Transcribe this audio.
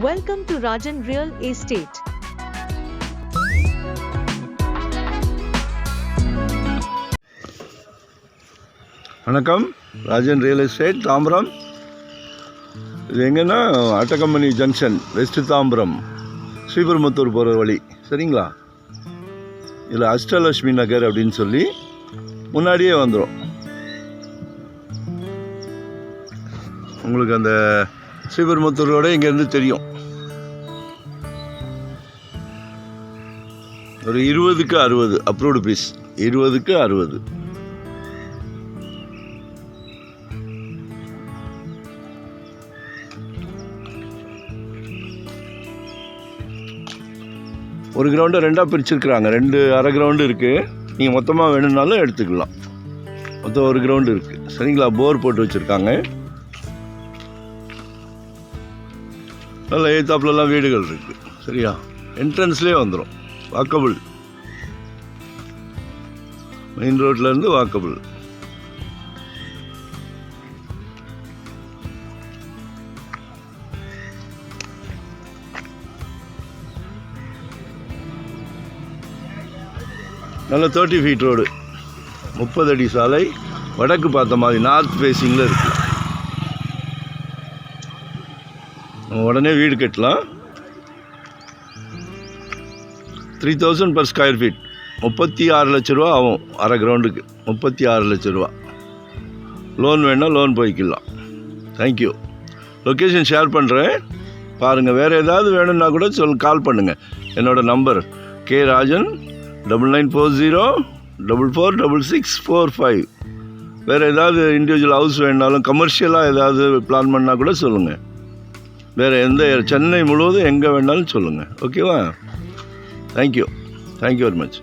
Welcome to Rajan Real Estate. வணக்கம். Rajan real estate Tambaram. இது எங்கன்னா அட்டகம்பெனி ஜங்ஷன், வெஸ்ட் தாம்பரம், ஸ்ரீபெரும்புத்தூர் போகிற வழி. சரிங்களா? இதில் அஷ்டலட்சுமி நகர் அப்படின்னு சொல்லி முன்னாடியே வந்துடும். உங்களுக்கு அந்த ஸ்ரீபெரும்புத்தூரோட இங்கேருந்து தெரியும். ஒரு 20க்கு 60 அப்ரூவ்டு பீஸ். 20க்கு 60. ஒரு கிரவுண்டை 2ஆக பிரிச்சுருக்குறாங்க. 2 அரை கிரவுண்டு இருக்குது. நீங்கள் மொத்தமாக வேணும்னாலும் எடுத்துக்கலாம். மொத்தம் ஒரு கிரவுண்டு இருக்குது. சரிங்களா? போர் போட்டு வச்சுருக்காங்க. நல்லா ஏத்தாப்புலலாம் வீடுகள் இருக்குது. சரியா? என்ட்ரன்ஸ்லேயே வந்துடும். வாக்கபிள், மெயின் ரோட்லேருந்து வாக்கபிள். நல்ல 30 ஃபீட் ரோடு, 30 அடி சாலை, வடக்கு பார்த்த மாதிரி நார்த் ஃபேஸிங்கில் இருக்குது. நம்ம உடனே வீடு கட்டலாம். 3000 per ஸ்கொயர் ஃபீட். 36 லட்ச ரூபா ஆகும் அரை கிரவுண்டுக்கு. 36 லட்ச ரூபா. லோன் வேணால் லோன் போய்க்கலாம். தேங்க்யூ. லொக்கேஷன் ஷேர் பண்ணுறேன், பாருங்கள். வேறு ஏதாவது வேணும்னா கூட கால் பண்ணுங்கள். என்னோடய நம்பர் K Rajan 9940446645. வேறு ஏதாவது இண்டிவிஜுவல் ஹவுஸ் வேணுனாலும், கமர்ஷியலாக ஏதாவது பிளான் பண்ணால் கூட சொல்லுங்கள். வேறு எந்த சென்னை முழுவதும் எங்கே வேணாலும் சொல்லுங்கள். ஓகேவா? Thank you very much.